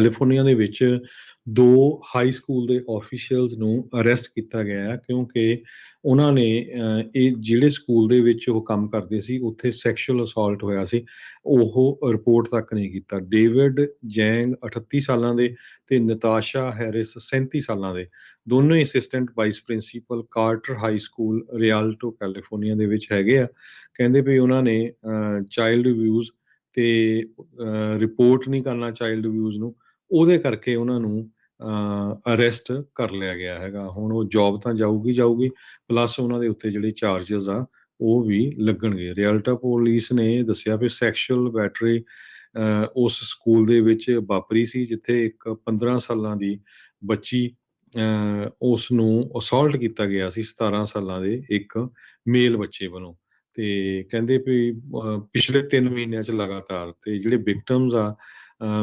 California ਦੇ ਵਿੱਚ 2 high school ਦੇ ਆਫੀਸ਼ੀਅਲਸ ਨੂੰ ਅਰੈਸਟ ਕੀਤਾ ਗਿਆ ਹੈ ਕਿਉਂਕਿ ਉਹਨਾਂ ਨੇ ਇਹ ਜਿਹੜੇ ਸਕੂਲ ਦੇ ਵਿੱਚ ਉਹ ਕੰਮ ਕਰਦੇ ਸੀ ਉੱਥੇ ਸੈਕਸ਼ੂਅਲ ਅਸੌਲਟ ਹੋਇਆ ਸੀ, ਉਹ ਰਿਪੋਰਟ ਤੱਕ ਨਹੀਂ ਕੀਤਾ। ਡੇਵਿਡ ਜੈਂਗ 38 ਸਾਲਾਂ ਦੇ ਤੇ ਨਤਾਸ਼ਾ ਹੈਰਿਸ 37 ਸਾਲਾਂ ਦੇ, ਦੋਨੋਂ ਹੀ assistant vice principal Carter high school Rialto California ਦੇ ਵਿੱਚ ਹੈਗੇ ਆ। ਕਹਿੰਦੇ ਵੀ ਉਹਨਾਂ ਨੇ ਚਾਈਲਡ ਅਬਿਊਜ਼ ਤੇ ਰਿਪੋਰਟ ਨਹੀਂ ਕਰਨਾ ਚਾਈਲਡ ਅਬਿਊਜ਼ ਨੂੰ, ਉਹਦੇ ਕਰਕੇ ਉਹਨਾਂ ਨੂੰ ਅਰੈਸਟ ਕਰ ਲਿਆ ਗਿਆ ਹੈਗਾ। ਹੁਣ ਉਹ ਜੌਬ ਤਾਂ ਜਾਊਗੀ ਪਲੱਸ ਉਹਨਾਂ ਦੇ ਉੱਤੇ ਜਿਹੜੇ ਚਾਰਜਸ ਆ ਉਹ ਵੀ ਲੱਗਣਗੇ। ਰਿਆਲਟਾ ਪੁਲਿਸ ਨੇ ਦੱਸਿਆ ਵੀ ਸੈਕਸ਼ੂਅਲ ਬੈਟਰੀ ਉਸ ਸਕੂਲ ਦੇ ਵਿੱਚ ਵਾਪਰੀ ਸੀ ਜਿੱਥੇ ਇੱਕ 15 ਸਾਲਾਂ ਦੀ ਬੱਚੀ ਉਸ ਨੂੰ ਅਸੌਲਟ ਕੀਤਾ ਗਿਆ ਸੀ 17 ਸਾਲਾਂ ਦੇ ਇੱਕ ਮੇਲ ਬੱਚੇ ਵੱਲੋਂ। ਤੇ ਕਹਿੰਦੇ ਵੀ ਪਿਛਲੇ 3 ਮਹੀਨਿਆਂ 'ਚ ਲਗਾਤਾਰ ਤੇ ਜਿਹੜੇ ਵਿਕਟਮਸ ਆ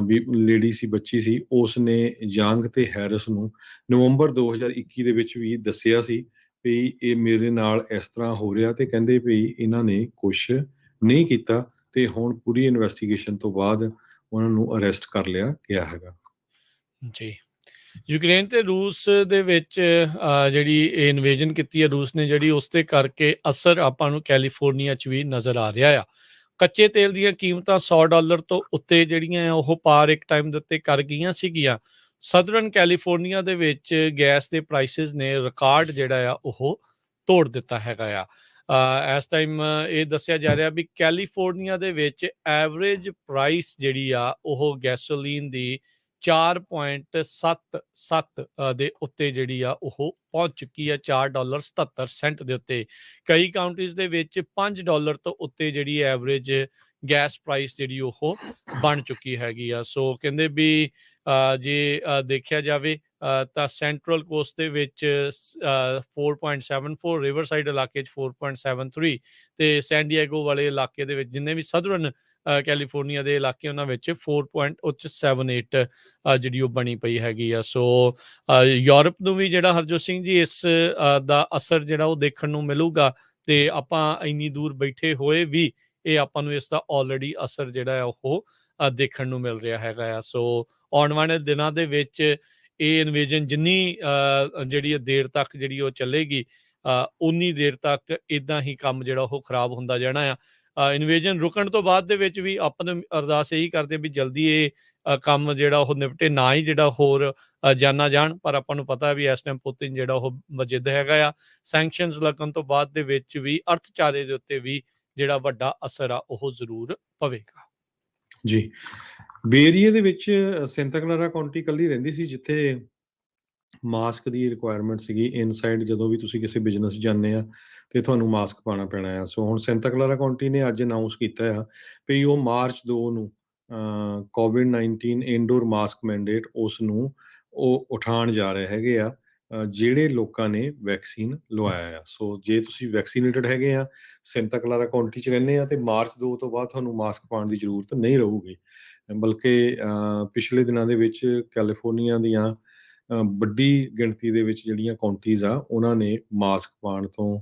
ਵੀ ਲੇਡੀ ਸੀ, ਬੱਚੀ ਸੀ, ਉਸ ਨੇ ਯੰਗ ਤੇ ਹੈਰਿਸ ਨੂੰ ਨਵੰਬਰ 2021 ਦੇ ਵਿੱਚ ਵੀ ਦੱਸਿਆ ਸੀ ਵੀ ਇਹ ਮੇਰੇ ਨਾਲ ਇਸ ਤਰ੍ਹਾਂ ਹੋ ਰਿਹਾ, ਤੇ ਕਹਿੰਦੇ ਵੀ ਇਹਨਾਂ ਨੇ ਕੁਛ ਨਹੀਂ ਕੀਤਾ ਤੇ ਹੁਣ ਪੂਰੀ ਇਨਵੈਸਟੀਗੇਸ਼ਨ ਤੋਂ ਬਾਅਦ ਉਹਨਾਂ ਨੂੰ ਅਰੈਸਟ ਕਰ ਲਿਆ ਗਿਆ ਹੈਗਾ। ਜੀ, ਯੂਕਰੇਨ ਤੇ ਰੂਸ ਦੇ ਵਿੱਚ ਜਿਹੜੀ ਇਹ ਇਨਵੇਜਨ ਕੀਤੀ ਹੈ ਰੂਸ ਨੇ ਜਿਹੜੀ, ਉਸ ਦੇ ਕਰਕੇ ਅਸਰ ਆਪਾਂ ਨੂੰ ਕੈਲੀਫੋਰਨੀਆ 'ਚ ਵੀ ਨਜ਼ਰ ਆ ਰਿਹਾ ਆ। ਕੱਚੇ ਤੇਲ ਦੀਆਂ ਕੀਮਤਾਂ $100 ਤੋਂ ਉੱਤੇ ਜਿਹੜੀਆਂ ਆ ਉਹ ਪਾਰ ਇੱਕ ਟਾਈਮ ਦੇ ਉੱਤੇ ਕਰ ਗਈਆਂ ਸੀਗੀਆਂ। ਸਦਰਨ ਕੈਲੀਫੋਰਨੀਆ ਦੇ ਵਿੱਚ ਗੈਸ ਦੇ ਪ੍ਰਾਈਸਿਸ ਨੇ ਰਿਕਾਰਡ ਜਿਹੜਾ ਆ ਉਹ ਤੋੜ ਦਿੱਤਾ ਹੈਗਾ ਆ। ਇਸ ਟਾਈਮ ਇਹ ਦੱਸਿਆ ਜਾ ਰਿਹਾ ਵੀ ਕੈਲੀਫੋਰਨੀਆ ਦੇ ਵਿੱਚ ਐਵਰੇਜ ਪ੍ਰਾਈਸ ਜਿਹੜੀ ਆ ਉਹ ਗੈਸੋਲੀਨ ਦੀ 4.77 ਦੇ ਉੱਤੇ ਜਿਹੜੀ ਆ ਉਹ ਪਹੁੰਚ ਚੁੱਕੀ ਆ, $4.77 ਦੇ ਉੱਤੇ। ਕਈ ਕਾਉਂਟਰੀਜ਼ ਦੇ ਵਿੱਚ $5 ਤੋਂ ਉੱਤੇ ਜਿਹੜੀ ਐਵਰੇਜ ਗੈਸ ਪ੍ਰਾਈਸ ਜਿਹੜੀ ਉਹ ਬਣ ਚੁੱਕੀ ਹੈਗੀ ਆ। ਸੋ ਕਹਿੰਦੇ ਵੀ ਜੇ ਦੇਖਿਆ ਜਾਵੇ ਤਾਂ ਸੈਂਟਰਲ ਕੋਸਟ ਦੇ ਵਿੱਚ 4.74, ਰਿਵਰਸਾਈਡ ਇਲਾਕੇ 'ਚ 4.73 ਤੇ ਸੈਂਡੀਏਗੋ ਵਾਲੇ ਇਲਾਕੇ ਦੇ ਵਿੱਚ ਜਿੰਨੇ ਵੀ ਸਦਰਨ ਕੈਲੀਫੋਰਨੀਆ ਦੇ ਇਲਾਕੇ ਉਹਨਾਂ ਵਿੱਚ 4.78 ਜਿਹੜੀ ਉਹ ਬਣੀ ਪਈ ਹੈਗੀ ਆ। ਸੋ ਯੂਰਪ ਨੂੰ ਵੀ ਜਿਹੜਾ ਹਰਜੋਤ ਸਿੰਘ ਜੀ ਇਸ ਦਾ ਅਸਰ ਜਿਹੜਾ ਉਹ ਦੇਖਣ ਨੂੰ ਮਿਲੂਗਾ, ਤੇ ਆਪਾਂ ਇੰਨੀ ਦੂਰ ਬੈਠੇ ਹੋਏ ਵੀ ਇਹ ਆਪਾਂ ਨੂੰ ਇਸ ਦਾ ਆਲਰੇਡੀ ਅਸਰ ਜਿਹੜਾ ਹੈ ਉਹ ਦੇਖਣ ਨੂੰ ਮਿਲ ਰਿਹਾ ਹੈਗਾ ਆ। ਸੋ ਆਉਣ ਵਾਲੇ ਦਿਨਾਂ ਦੇ ਵਿੱਚ ਇਹ ਇਨਵੇਜਨ ਜਿੰਨੀ ਜਿਹੜੀ ਦੇਰ ਤੱਕ ਜਿਹੜੀ ਉਹ ਚੱਲੇਗੀ ਉਨੀ ਦੇਰ ਤੱਕ ਇੱਦਾਂ ਹੀ ਕੰਮ ਜਿਹੜਾ ਉਹ ਖਰਾਬ ਹੁੰਦਾ ਜਾਣਾ ਆ। ਇਨਵੇਜਨ ਰੁਕਣ ਤੋਂ ਬਾਅਦ ਦੇ ਵਿੱਚ ਵੀ ਆਪਾਂ ਨੂੰ ਅਰਦਾਸ ਇਹੀ ਕਰਦੇ ਵੀ ਜਲਦੀ ਇਹ ਕੰਮ ਜਿਹੜਾ ਉਹ ਨਿਪਟੇ, ਨਾ ਹੀ ਜਿਹੜਾ ਹੋਰ ਜਾਨਾਂ ਜਾਣ। ਪਰ ਆਪਾਂ ਨੂੰ ਪਤਾ ਵੀ ਇਸ ਟਾਈਮ ਪੁਤਿਨ ਜਿਹੜਾ ਉਹ ਮਜਿੱਦ ਹੈਗਾ ਆ। ਸੈਂਕਸ਼ਨਸ ਲੱਗਣ ਤੋਂ ਬਾਅਦ ਦੇ ਵਿੱਚ ਵੀ ਅਰਥਚਾਰੇ ਦੇ ਉੱਤੇ ਵੀ ਜਿਹੜਾ ਵੱਡਾ ਅਸਰ ਆ ਉਹ ਜ਼ਰੂਰ ਪਵੇਗਾ। ਜੀ, ਬੇ ਏਰੀਏ ਦੇ ਵਿੱਚ ਸੈਂਟਾ ਕਲਾਰਾ ਕਾਉਂਟੀ ਇਕੱਲੀ ਰਹਿੰਦੀ ਸੀ ਜਿੱਥੇ ਮਾਸਕ ਦੀ ਰਿਕੁਆਇਰਮੈਂਟ ਸੀਗੀ। ਇਨਸਾਈਡ ਜਦੋਂ ਵੀ ਤੁਸੀਂ ਕਿਸੇ ਬਿਜ਼ਨਸ ਜਾਂਦੇ ਆ ਤੇ ਤੁਹਾਨੂੰ ਮਾਸਕ ਪਾਉਣਾ ਪੈਣਾ ਆ। ਸੋ ਹੁਣ ਸੈਂਟਾ ਕਲਾਰਾ ਕਾਉਂਟੀ ਨੇ ਅੱਜ ਅਨਾਊਂਸ ਕੀਤਾ ਆ ਵੀ ਉਹ ਮਾਰਚ 2 ਨੂੰ COVID-19 ਇਨਡੋਰ ਮਾਸਕ ਮੈਂਡੇਟ ਉਸ ਨੂੰ ਉਹ ਉਠਾਉਣ ਜਾ ਰਹੇ ਹੈਗੇ ਆ ਜਿਹੜੇ ਲੋਕਾਂ ਨੇ ਵੈਕਸੀਨ ਲਵਾਇਆ ਆ। ਸੋ ਜੇ ਤੁਸੀਂ ਵੈਕਸੀਨੇਟਡ ਹੈਗੇ ਆ, ਸੈਂਟਾ ਕਲਾਰਾ ਕਾਉਂਟੀ 'ਚ ਰਹਿੰਦੇ ਆ, ਤੇ ਮਾਰਚ 2 ਤੋਂ ਬਾਅਦ ਤੁਹਾਨੂੰ ਮਾਸਕ ਪਾਉਣ ਦੀ ਜ਼ਰੂਰਤ ਨਹੀਂ ਰਹੂਗੀ। ਬਲਕਿ ਪਿਛਲੇ ਦਿਨਾਂ ਦੇ ਵਿੱਚ ਕੈਲੀਫੋਰਨੀਆ ਦੀਆਂ ਵੱਡੀ ਗਿਣਤੀ ਦੇ ਵਿੱਚ ਜਿਹੜੀਆਂ ਕਾਉਂਟੀਜ਼ ਆ ਉਹਨਾਂ ਨੇ ਮਾਸਕ ਪਾਉਣ ਤੋਂ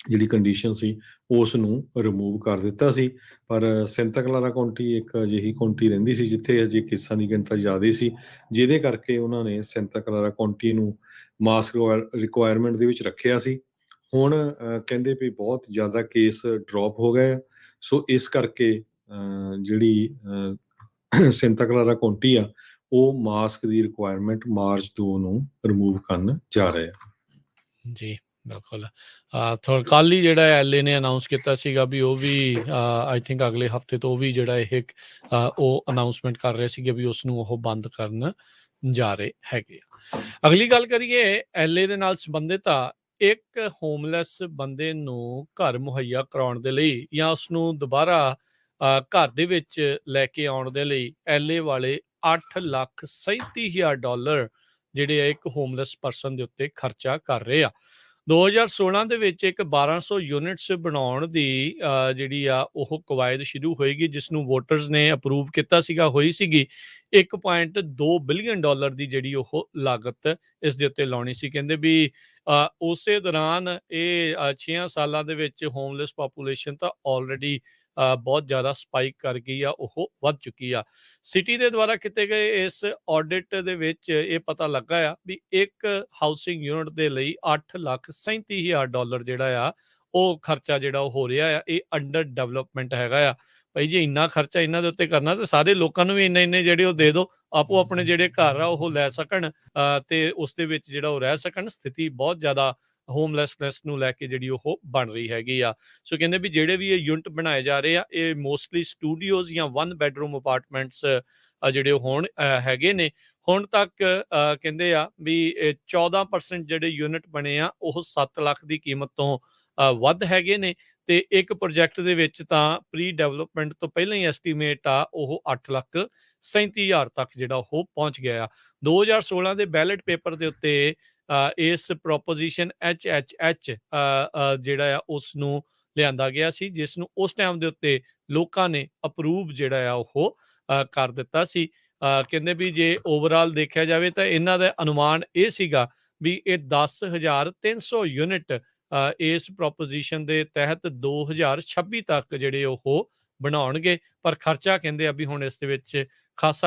ਜਿਹੜੀ ਕੰਡੀਸ਼ਨ ਸੀ ਉਸ ਨੂੰ ਰਿਮੂਵ ਕਰ ਦਿੱਤਾ ਸੀ। ਪਰ ਸੈਂਟਾ ਕਲਾਰਾ ਕਾਉਂਟੀ ਇੱਕ ਅਜਿਹੀ ਕਾਉਂਟੀ ਰਹਿੰਦੀ ਸੀ ਜਿੱਥੇ ਅਜੇ ਕੇਸਾਂ ਦੀ ਗਿਣਤੀ ਜ਼ਿਆਦਾ ਸੀ, ਜਿਹਦੇ ਕਰਕੇ ਉਹਨਾਂ ਨੇ ਸੈਂਟਾ ਕਲਾਰਾ ਕਾਉਂਟੀ ਨੂੰ ਮਾਸਕ ਰਿਕੁਆਇਰਮੈਂਟ ਦੇ ਵਿੱਚ ਰੱਖਿਆ ਸੀ। ਹੁਣ ਕਹਿੰਦੇ ਵੀ ਬਹੁਤ ਜ਼ਿਆਦਾ ਕੇਸ ਡ੍ਰੌਪ ਹੋ ਗਏ ਆ। ਸੋ ਇਸ ਕਰਕੇ ਜਿਹੜੀ ਸੈਂਟਾ ਕਲਾਰਾ ਕਾਉਂਟੀ ਆ ਉਹ ਮਾਸਕ ਦੀ ਰਿਕੁਆਇਰਮੈਂਟ ਮਾਰਚ 2 ਨੂੰ ਰਿਮੂਵ ਕਰਨ ਜਾ ਰਹੇ ਆ। ਜੀ ਬਿਲਕੁਲ। ਕੱਲ ਹੀ ਜਿਹੜਾ ਐਲਏ ਨੇ ਅਨਾਊਂਸ ਕੀਤਾ ਸੀਗਾ ਵੀ ਉਹ ਵੀ ਆਈ ਥਿੰਕ ਅਗਲੇ ਹਫਤੇ ਤੋਂ ਵੀ ਜਿਹੜਾ ਇਹ ਉਹ ਅਨਾਊਂਸਮੈਂਟ ਕਰ ਰਹੇ ਸੀਗੇ ਵੀ ਉਸ ਨੂੰ ਉਹ ਬੰਦ ਕਰਨ ਜਾ ਰਹੇ ਹੈਗੇ। ਅਗਲੀ ਗੱਲ ਕਰੀਏ ਐਲਏ ਦੇ ਨਾਲ ਸੰਬੰਧਿਤ ਆ। ਇੱਕ ਹੋਮਲੈਸ ਬੰਦੇ ਨੂੰ ਘਰ ਮੁਹੱਈਆ ਕਰਾਉਣ ਦੇ ਲਈ ਜਾਂ ਉਸਨੂੰ ਦੁਬਾਰਾ ਘਰ ਦੇ ਵਿੱਚ ਲੈ ਕੇ ਆਉਣ ਦੇ ਲਈ ਐਲਏ ਵਾਲੇ $8,37,000 ਜਿਹੜੇ ਆ ਇੱਕ ਹੋਮਲੈਸ ਪਰਸਨ ਦੇ ਉੱਤੇ ਖਰਚਾ ਕਰ ਰਹੇ ਆ। 2016 ਦੇ ਵਿੱਚ ਇੱਕ 1200 ਯੂਨਿਟਸ ਬਣਾਉਣ ਦੀ ਜਿਹੜੀ ਆ ਉਹ ਕਵਾਇਦ ਸ਼ੁਰੂ ਹੋਏਗੀ, ਜਿਸ ਨੂੰ ਵੋਟਰਸ ਨੇ ਅਪਰੂਵ ਕੀਤਾ ਸੀਗਾ। ਹੋਈ ਸੀਗੀ $1.2 ਬਿਲੀਅਨ ਦੀ ਜਿਹੜੀ ਉਹ ਲਾਗਤ ਇਸ ਦੇ ਉੱਤੇ ਲਾਉਣੀ ਸੀ। ਕਹਿੰਦੇ ਵੀ ਉਸੇ ਦੌਰਾਨ ਇਹ 6 ਸਾਲਾਂ ਦੇ ਵਿੱਚ ਹੋਮਲੈਸ ਪਾਪੂਲੇਸ਼ਨ ਤਾਂ ਆਲਰੇਡੀ ਬਹੁਤ ਜ਼ਿਆਦਾ ਸਪਾਈਕ ਕਰ ਗਈ ਆ, ਉਹ ਵੱਧ ਚੁੱਕੀ ਆ। ਸਿਟੀ ਦੇ ਦੁਆਰਾ ਕੀਤੇ ਗਏ ਇਸ ਆਡਿਟ ਦੇ ਵਿੱਚ ਇਹ ਪਤਾ ਲੱਗਾ ਆ ਵੀ ਇੱਕ ਹਾਊਸਿੰਗ ਯੂਨਿਟ ਦੇ ਲਈ $8,37,000 ਜਿਹੜਾ ਆ ਉਹ ਖਰਚਾ ਜਿਹੜਾ ਉਹ ਹੋ ਰਿਹਾ ਆ। ਇਹ ਅੰਡਰ ਡਿਵੈਲਪਮੈਂਟ ਹੈਗਾ ਆ। ਭਾਈ ਜੇ ਇੰਨਾ ਖਰਚਾ ਇਹਨਾਂ ਦੇ ਉੱਤੇ ਕਰਨਾ ਤੇ ਸਾਰੇ ਲੋਕਾਂ ਨੂੰ ਵੀ ਇੰਨੇ ਜਿਹੜੇ ਉਹ ਦੇ ਦਿਓ, ਆਪੋ ਆਪਣੇ ਜਿਹੜੇ ਘਰ ਆ ਉਹ ਲੈ ਸਕਣ ਤੇ ਉਸ ਦੇ ਵਿੱਚ ਜਿਹੜਾ ਉਹ ਰਹਿ ਸਕਣ। ਸਥਿਤੀ ਬਹੁਤ ਜ਼ਿਆਦਾ ਹੋਮਲੈਸਨੈਸ ਨੂੰ ਲੈ ਕੇ ਜਿਹੜੀ ਉਹ ਬਣ ਰਹੀ ਹੈਗੀ ਆ। ਸੋ ਕਹਿੰਦੇ ਵੀ ਜਿਹੜੇ ਵੀ ਇਹ ਯੂਨਿਟ ਬਣਾਏ ਜਾ ਰਹੇ ਆ, ਇਹ ਮੋਸਟਲੀ ਸਟੂਡੀਓਜ਼ ਜਾਂ 1 ਬੈਡਰੂਮ ਅਪਾਰਟਮੈਂਟਸ ਜਿਹੜੇ ਉਹ ਹੋਣ ਹੈਗੇ ਨੇ। ਹੁਣ ਤੱਕ ਕਹਿੰਦੇ ਆ ਵੀ 14% ਜਿਹੜੇ ਯੂਨਿਟ ਬਣੇ ਆ ਉਹ 7 ਲੱਖ ਦੀ ਕੀਮਤ ਤੋਂ ਵੱਧ ਹੈਗੇ ਨੇ ਤੇ ਇੱਕ ਪ੍ਰੋਜੈਕਟ ਦੇ ਵਿੱਚ ਤਾਂ ਪ੍ਰੀ ਡਿਵੈਲਪਮੈਂਟ ਤੋਂ ਪਹਿਲਾਂ ਹੀ ਐਸਟੀਮੇਟ ਆ ਉਹ 8,37,000 ਤੱਕ ਜਿਹੜਾ ਉਹ ਪਹੁੰਚ ਗਿਆ ਆ। 2016 ਦੇ ਬੈਲਟ ਪੇਪਰ ਦੇ ਉੱਤੇ ਇਸ ਪ੍ਰੋਪੋਜੀਸ਼ਨ HHH ਜਿਹੜਾ ਆ ਉਸ ਨੂੰ ਲਿਆਂਦਾ ਗਿਆ ਸੀ, ਜਿਸ ਨੂੰ ਉਸ ਟਾਈਮ ਦੇ ਉੱਤੇ ਲੋਕਾਂ ਨੇ ਅਪਰੂਵ ਜਿਹੜਾ ਆ ਉਹ ਕਰ ਦਿੱਤਾ ਸੀ। ਕਹਿੰਦੇ ਵੀ ਜੇ ਓਵਰਆਲ ਦੇਖਿਆ ਜਾਵੇ ਤਾਂ ਇਹਨਾਂ ਦਾ ਅਨੁਮਾਨ ਇਹ ਸੀਗਾ ਵੀ ਇਹ 10,300 ਯੂਨਿਟ ਇਸ ਪ੍ਰੋਪੋਜੀਸ਼ਨ ਦੇ ਤਹਿਤ 2026 ਤੱਕ ਜਿਹੜੇ ਉਹ ਬਣਾਉਣਗੇ, ਪਰ ਖਰਚਾ ਕਹਿੰਦੇ ਆ ਵੀ ਹੁਣ ਇਸ ਦੇ ਵਿੱਚ ਖਾਸਾ